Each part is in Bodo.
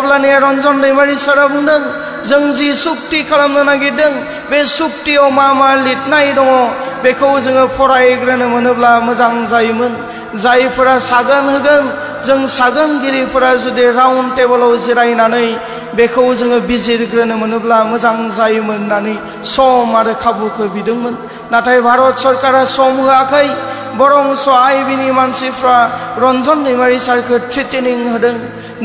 अब्लानिया रन्जन दैमारि सारा बुंदों जों जि सुक्ति खालामनो नागिरदों बे सुक्तियाव मा मा लिरनाय दङ बेखौ जोङो फरायग्रोनो मोनोब्ला मोजां जायोमोन। जायफोरा सागोन होगोन जों सागोनगिरिफोरा जुदि राउन्ड टेबोलाव जिरायनानै बेखौ जोङो बिजिरग्रोनो मोनोब्ला मोजां जायोमोन होननानै सम आरो खाबुखौ बिदोंमोन। नाथाय भारत सरकारा सम होआखै। बरंस आइबिनि मानसिफ्रा रन्जन दैमारि सारखौ थ्रेटेनिं होदों।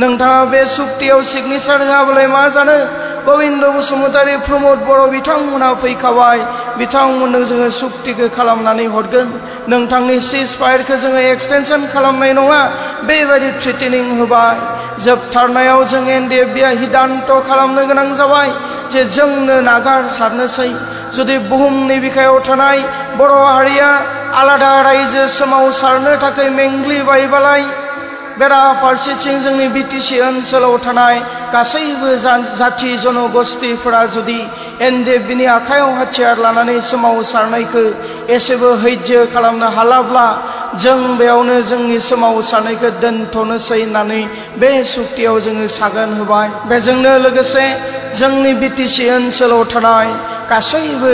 नोंथाङा बे सुक्तियाव सिगनेचार होआब्लालाय मा जानो? गोविंद बसुमतारी प्रमोद बर' बिथांमोना फैखाबाय। बिथांमोननो जोङो सुक्तिखौ खालामनानै हरगोन। नोंथांनि सिज फायारखौ जोङो एक्सटेनसन खालामनाय नङा बेबायदि थ्रेटेनिं होबाय। जोबथारनायाव जों एनडिएफबिआ हिदान्त खालामनो गोनां जाबाय जे जोंनो नागारसारनोसै। जुदि बुहुमनि बिखायाव थानाय बर' हारिया आलादा रायजो सोमावसारनो थाखाय मेंग्लिबायबालाय बेराफारसेथिं जोंनि बिटिसि ओनसोलाव थानाय गासैबो जाथि जनगोष्ठीफोरा जुदि एनडिएफबिनि आखायाव हाथियार लानानै सोमावसारनायखौ एसेबो हैज्य खालामनो हालाब्ला जों बेयावनो जोंनि सोमावसारनायखौ दोनथ'नोसै होननानै बे सुक्तियाव जोङो सागोन होबाय। बेजोंनो लोगोसे जोंनि बिटिसि ओनसोलाव थानाय गासैबो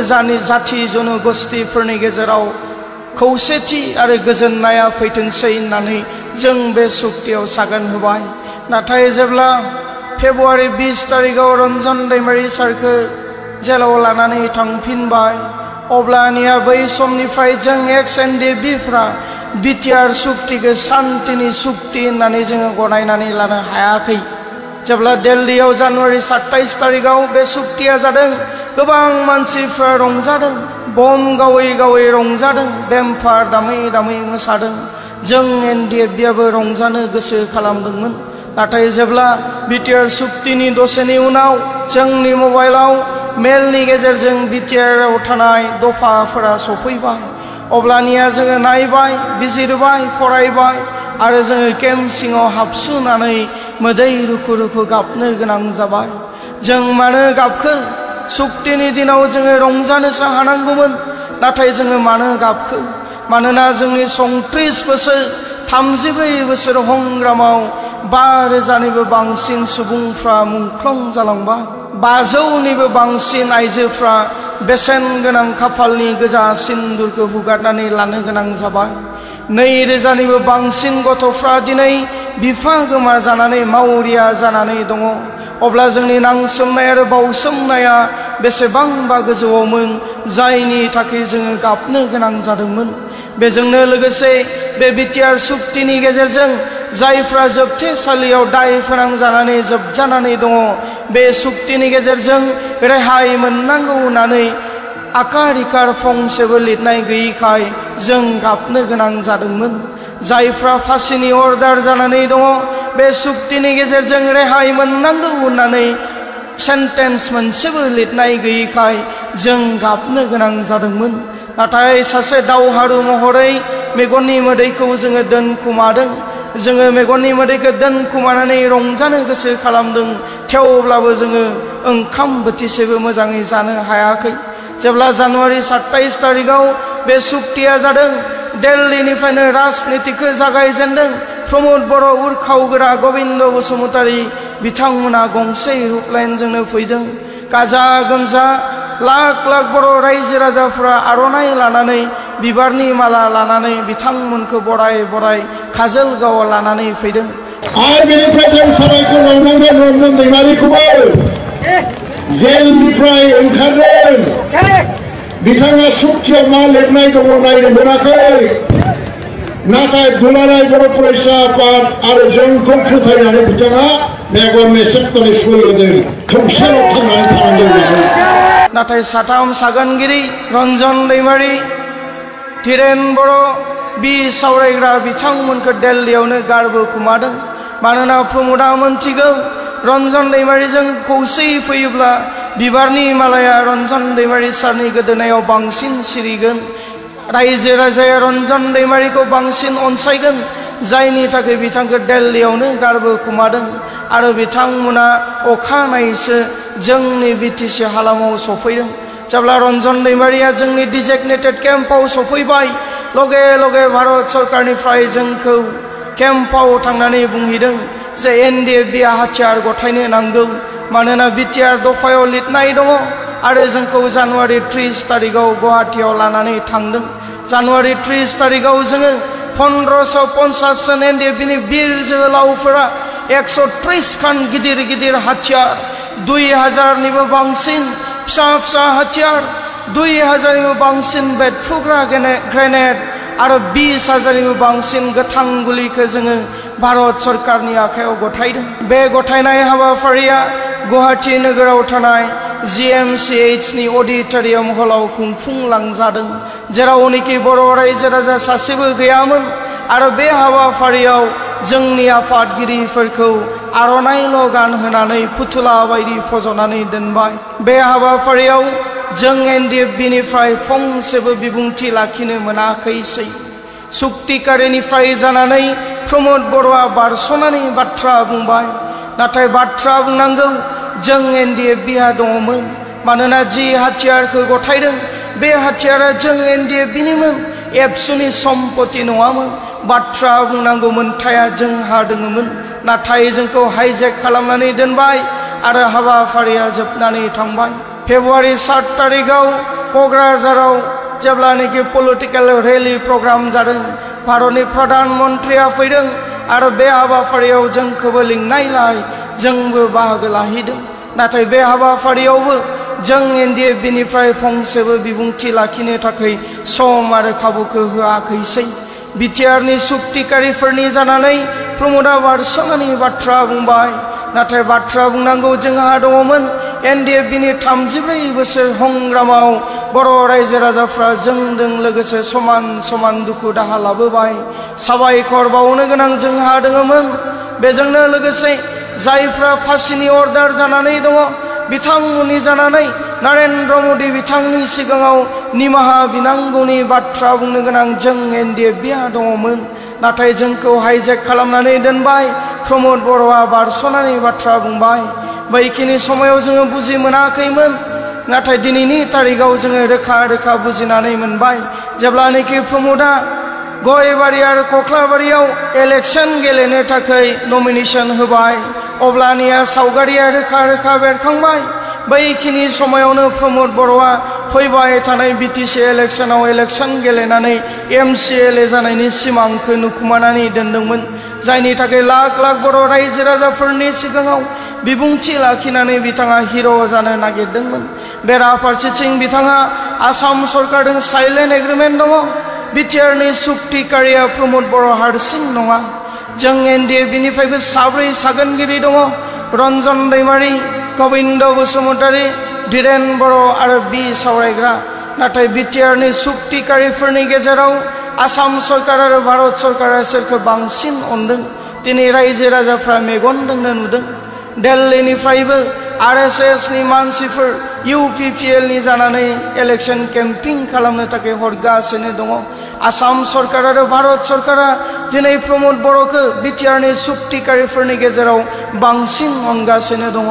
जाथि जनगोष्ठीफोरनि गेजेराव खौसेथि आरो गोजोननाया फैथोंसै होननानै जों बे सुक्तियाव सागोन होबाय। नाथाय जेब्ला फेब्रुवारि 20 तारिखाव रन्जन दैमारि सारखौ जेलाव लानानै थांफिनबाय अब्लानिया बै समनिफ्राय जों एक्स एनडिएफबिफ्रा बिटिआर सुक्तिखौ शान्तिनि सुक्ति होननानै जोङो गनायनानै लानो हायाखै। जेब्ला दिल्लीयाव जानुवारि 27 तारिखाव बे सुक्तिया जादों गोबां मानसिफ्रा रंजादों। बम गावै गावै रंजादों। बेमफार दामै दामै मोसादों। जों एनडिएफबिआबो रंजानो गोसो खालामदोंमोन। नाथाय जेब्ला बिटिआर सुक्तिनि दसेनि उनाव जोंनि मबाइलाव मेलनि गेजेरजों बिटिआरआव थानाय दफाफोरा सफैबाय अब्लानिया जोङो नायबाय, बिजिरबाय, फरायबाय आरो जोङो केम्प सिङाव हाबसुनानै मोदै रुखु रुखु गाबनो गोनां जाबाय। जों मानो गाबखो? सुक्तिनि दिनाव जोङो रंजानोसो हानांगौमोन। नाथाय जोङो मानो गाबखो? मानोना जोंनि 34 बोसोर 34 बोसोर हंग्रामाव 5,000निबो बांसिन सुबुंफ्रा मुंख्लं जालांबाय। 500निबो बांसिन आइजोफ्रा बेसेन गोनां खाफालनि गोजा सिन्दुरखौ हुगारनानै लानो गोनां जाबाय। 2,000निबो बांसिन गथ'फ्रा दिनै बिफा गोमाजानानै मावरिया जानानै दङ। अब्ला जोंनि नांसोमनाय आरो बावसोमनाया बेसेबांबा गोजौआवमोन जायनि थाखाय जोङो गाबनो गोनां जादोंमोन। बेजोंनो लोगोसे बे बिटिआर सुक्तिनि गेजेरजों जायफ्रा जोबथेसालियाव दाय फोनांजानानै जोबजानानै दङ बे सुक्तिनि गेजेरजों रेहाय मोननांगौ होननानै आकार इकार फंसेबो लिरनाय गैयैखाय जों गाबनो गोनां जादोंमोन। जायफ्रा फासिनि अर्डार जानानै दङ बे सुक्तिनि गेजेरजों रेहाय मोननांगौ होननानै सेन्टेन्स मोनसेबो लिरनाय गैयैखाय जों गाबनो गोनां जादोंमोन। नाथाय सासे दावहारु महरै मेगननि मोदैखौ जोङो दोनखुमादों। जोङो मेगननि मोदैखौ दोनखुमानानै रंजानो गोसो खालामदों। थेवब्लाबो जोङो ओंखाम बोथिसेबो मोजाङै जानो हायाखै। जेब्ला जानुवारि 27 तारिखाव बे सुक्तिया जादों दिल्लीनिफ्रायनो राजनितिखौ जागायजेनदों। प्रमोद बर' उरखावगोरा गोविंद बसुमतारी बिथांमोना गंसे एर'प्लेनजोंनो फैदों। गाजा गोमजा लाख लाख बर' रायजो राजाफ्रा आर'नाइ लानानै बिबारनि माला लानानै बिथांमोनखौ बराय बराय काजलगावआव लानानै फैदों। आरो बेनिफ्राय जों साबायखर बावनांगोन रन्जन दैमारिखौबो जेलनिफ्राय ओंखारदों। बिथाङा सुक्तियाव मा लिरनाय दङ नायनो मोनाखै। नाथाय दुलाराय बर' फरायसा आफाद आरो जोंखौ फोथायनानै बिथाङा मेगन मेसेबनानै सुहोदों। खौसेयाव थांनानै थानांगौ। नाथाय साथाम सागोनगिरि रन्जन दैमारि, धीरेन बर', बि सावरायग्रा बिथांमोनखौ दिल्लीयावनो गारबोखुमादों। मानोना प्रमोदा मोनथिगौ रन्जन दैमारिजों खौसेयै फैयोब्ला बिबारनि मालाया रन्जन दैमारि सारनि गोदोनायाव बांसिन सिरिगोन। रायजो राजाया रन्जन दैमारिखौ बांसिन अनसायगोन। जायनि थाखाय बिथांखौ दिल्लीयावनो गारबोखुमादों। आरो बिथांमोना अखानायैसो जोंनि बिटिसि हालामाव सफैदों। जेब्ला रन्जन दैमारिया जोंनि डिजिगनेटेड केम्पआव सफैबाय लगे लगे भारत सरकारनिफ्राय जोंखौ केम्पआव थांनानै बुंहैदों जे NDFB हाथियार गथायनो नांगौ मानोना BTR दफायाव लिरनाय दङ आरो जोंखौ जानुवारि 30 तारिखाव गुवाहाटीयाव लानानै थांदों जानुवारि 30 तारिखाव जोङो 1550 जन NDFBनि बिर जोहोलावफोरा 130 खान गिदिर गिदिर हाथियार 2000 निबो बांसिन फिसा फिसा हाथियार 2000 निबो बांसिन बेदफुग्रा ग्रेनेड आरो 20,000 निबो बांसिन गोथां गुलिखौ जोङो भारत सरकारनि आखायाव गथायदों बे गथायनाय हाबाफारिया गुवाहाटी नोगोराव थानाय GMCH नि अडिटोरियाम हलाव खुंफुंलांजादों जेरावनोखि बर' रायजो राजा सासेबो गैयामोन आरो बे हाबाफारियाव जोंनि आफादगिरिफोरखौ आर'नाइल' गानहोनानै फुथुला बायदि फज'नानै दोनबाय बे हाबाफारियाव जों NDFBनिफ्राय फंसेबो बिबुंथि लाखिनो मोनाखैसै सुक्तिकारिनिफ्राय जानानै प्रमोद बर'आ बारस'नानै बाथ्रा बुंबाय नाथाय बाथ्रा बुंनांगौ जों NDFBहा दङमोन मानोना जि हाथियारखौ गथायदों बे हाथियारा जों NDFBनिमोन एबसुनि सम्पति नङामोन बाथ्रा बुंनांगौ मोनथाया जोंहा दङमोन नाथाय जोंखौ हाइजेक खालामनानै दोनबाय आरो हाबाफारिया जोबनानै थांबाय फेब्रुवारि 7 तारिखाव क'क्राझाराव जेब्लानोखि पलिटिकेल रेली प्रग्राम जादों भारतनि प्रधान मन्त्रिया फैदों आरो बे हाबाफारियाव जोंखौबो लिंनायलाय जोंबो बाहागो लाहैदों नाथाय बे हाबाफारियावबो जों NDFBनिफ्राय फंसेबो बिबुंथि लाखिनो थाखाय सम आरो खाबुखौ होआखैसै BTRनि सुक्तिकारिफोरनि जानानै प्रमोदा बारस'नानै बाथ्रा बुंबाय नाथाय बाथ्रा बुंनांगौ जोंहा दङमोन NDFBनि 34 बोसोर हंग्रामाव बर' रायजो राजाफ्रा जोंजों लोगोसे समान समान दुखु दाहा लाबोबाय साबायखर बावनो गोनां जोंहा दङमोन बेजोंनो लोगोसे जायफ्रा फासिनि अर्डार जानानै दङ बिथांमोननि जानानै नरेन्द्र मोदी बिथांनि सिगाङाव निमाहा बिनांगौनि बाथ्रा बुंनो गोनां जों NDFBहा दङमोन नाथाय जोंखौ हाइजेक खालामनानै दोनबाय प्रमोद बर'आ बारस'नानै बाथ्रा बुंबाय बैखिनि समायाव जोङो बुजि मोनाखैमोन नाथाय दिनैनि तारिखाव जोङो रोखा रोखा बुजिनानै मोनबाय जेब्लानोखि प्रमोदा गयबारि आरो कख्लाबारियाव इलेक्शन गेलेनो थाखाय नमिनेशन होबाय अब्लानिया सावगारिया रोखा रोखा बेरखांबाय बैखिनि समायावनो प्रमोद बर'आ फैबाय थानाय BTC इलेक्शनाव इलेक्शन गेलेनानै MCLA जानायनि सिमांखौ नुखुमानानै दोनदोंमोन जायनि थाखाय लाख लाख बर' रायजो राजाफोरनि सिगाङाव बिबुंथि लाखिनानै बिथाङा हिरो जानो नागिरदोंमोन बेराफारसेथिं बिथाङा आसाम सरकारजों साइलेन्ट एग्रिमेन्ट दङ BTRनि सुक्तिकारिया प्रमोद बर' हारसिं नङा जों NDFBनिफ्रायबो 4 सागोनगिरि दङ रन्जन दैमारी गोविन्द बसुमतारी धीरेन बर' आरो बि सावरायग्रा नाथाय BTRनि सुक्तिकारिफोरनि गेजेराव आसाम सरकार आरो भारत सरकारा सोरखौ बांसिन अनदों दिनै रायजो राजाफ्रा मेगनजोंनो नुदों दिल्लीनिफ्रायबो RSS नि मानसिफोर UPPL नि जानानै इलेक्शन केम्पिं खालामनो थाखाय हरगासिनो दङ आसाम सरकार आरो भारत सरकारा दिनै प्रमोद बर'खौ BTRनि सुक्तिकारिफोरनि गेजेराव बांसिन अनगासिनो दङ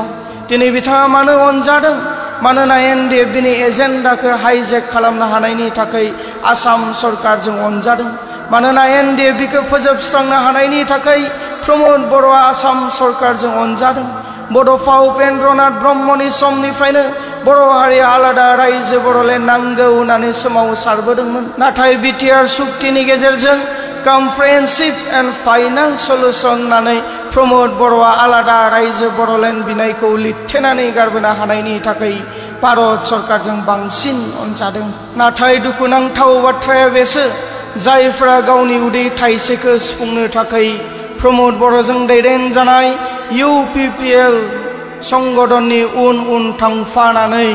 दिनै बिथाङा मानो अनजादों मानोना NDFBनि एजेन्डाखौ हाइजेक खालामनो हानायनि थाखाय आसाम सरकारजों अनजादों मानोना NDFBखौ फोजोबस्रांनो हानायनि थाखाय प्रमोद बर'आ आसाम सरकारजों अनजादों बड'फा उपेन्द्रनाथ ब्रह्मनि समनिफ्रायनो बर' हारिया आलादा रायजो बड'लेण्ड नांगौ होननानै सोमावसारबोदोंमोन नाथाय BTR सुक्तिनि गेजेरजों कमप्रिहेन्सिभ एन्ड फाइनाल सल्युसन होननानै प्रमोद बर'आ आलादा रायजो बड'लेण्ड बिनायखौ लिरथेनानै गारबोनो हानायनि थाखाय भारत सरकारजों बांसिन अनजादों नाथाय दुखुनांथाव बाथ्राया बेसो जायफ्रा गावनि उदै थाइसेखौ सुफुंनो थाखाय प्रमोद बर'जों दैदेनजानाय UPPL संगठननि उन थांफानानै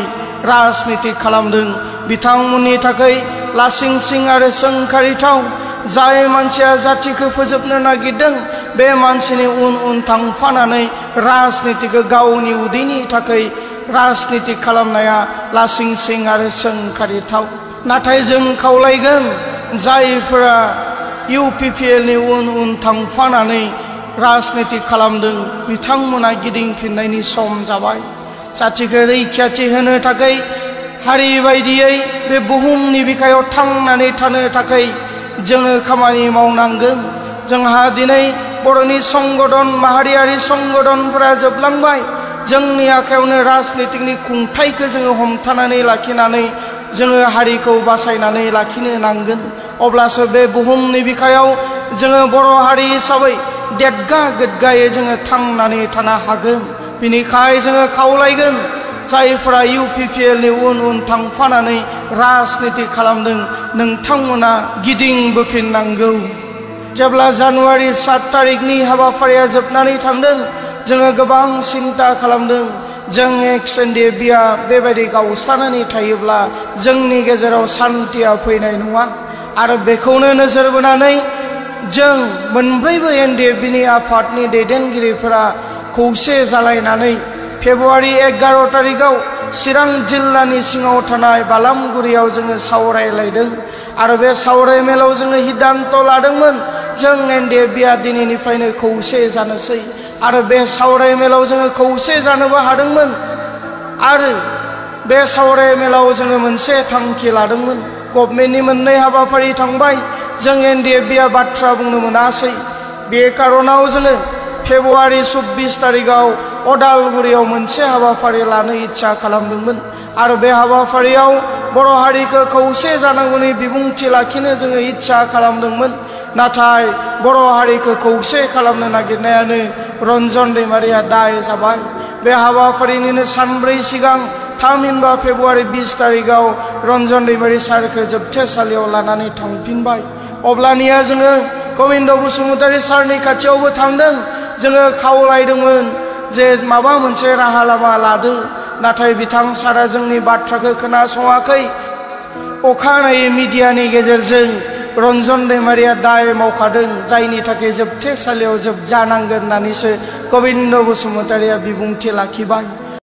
राजनिति खालामदों बिथांमोननि थाखाय लासिं सिं आरो सोंखारिथाव जाय मानसिया जातिखौ फोजोबनो नागिरदों बे मानसिनि उन थांफानानै राजनितिखौ गावनि उदैनि थाखाय राजनिति खालामनाया लासिं सिं आरो सोंखारिथाव नाथाय जों खावलायगोन जायफोरा UPPL नि उन थांफानानै राजनिति खालामदों बिथांमोना गिदिंफिननायनि सम जाबाय जातिखौ रैखाथि होनो थाखाय हारि बायदियै बे बुहुमनि बिखायाव थांनानै थानो थाखाय जोङो खामानि मावनांगोन जोंहा दिनै बर'नि संगठन माहारियारि संगठनफोरा जोबलांबाय जोंनि आखायावनो राजनीतिनि खुंथायखौ जोङो हमथानानै लाखिनानै जोङो हारिखौ बासायनानै लाखिनो नांगोन अब्लासो बे बुहुमनि बिखायाव जोङो बर' हारि हिसाबै देरगा गोग्गायै जोङो थांनानै थानो हागोन बिनिखाय जोङो खावलायगोन जायफोरा UPPLनि उन उन थांफानानै राजनीति खालामदों नोंथांमोना गिदिंबोफिननांगौ जेब्ला जानुवारि 7 तारिखनि हाबाफारिया जोबनानै थांदों जोङो गोबां सिन्ता खालामदों जों XNDFबीआ बेबायदि गावस्रानानै थायोब्ला जोंनि गेजेराव सान्थिया फैनाय नङा आरो बेखौनो नोजोर बोनानै जों मोनब्रैबो NDFबीनि आफादनि दैदेनगिरिफोरा खौसे जालायनानै फेब्रुवारि 11 तारिखआव चिरां जिल्लानि सिङाव थानाय बालामगुरियाव जोङो सावरायलायदों आरो बे सावरायमेलाव जोङो सिद्धांत लादोंमोन जों NDFबीआ दिनैनिफ्रायनो खौसे जानोसै आरो बे सावरायमेलाव जोङो खौसे जानोबो हादोंमोन आरो बे सावरायमेलाव जोङो मोनसे थांखि लादोंमोन गभर्नमेन्टनि मोननै हाबाफारि थांबाय जों NDFबीआ बाथ्रा बुंनो मोनासै बे कारणाव जोङो फेब्रुवारि 24 तारिखआव अदालगुरियाव मोनसे हाबाफारि लानो इच्छा खालामदोंमोन आरो बे हाबाफारियाव बर' हारिखौ खौसे जानांगौनि बिबुंथि लाखिनो जोङो इच्छा खालामदोंमोन नाथाय बर' हारिखौ खौसे खालामनो नागिरनायानो रन्जन दैमारिया दाय जाबाय बे हाबाफारिनिनो सानब्रै सिगां थामहिनबा फेब्रुवारि 20 तारिखआव रन्जन दैमारि सारखौ जोबथेसालियाव लानानै थांफिनबाय अब्लानिया जोङो गबिन्द बसुमतारी सारनि खाथियावबो थांदों जोङो खावलायदोंमोन जे माबा मोनसे राहा लामा लादो नाथाय बिथां सारा जोंनि बाथ्राखौ खोनासङाखै अखानायै मिडियानि गेजेरजों रन्जन दैमारिया दाय मावखादों जायनि थाखाय जोबथेसालियाव जोबजानांगोन होननानैसो गबिन्द बसुमतारीया बिबुंथि लाखिबाय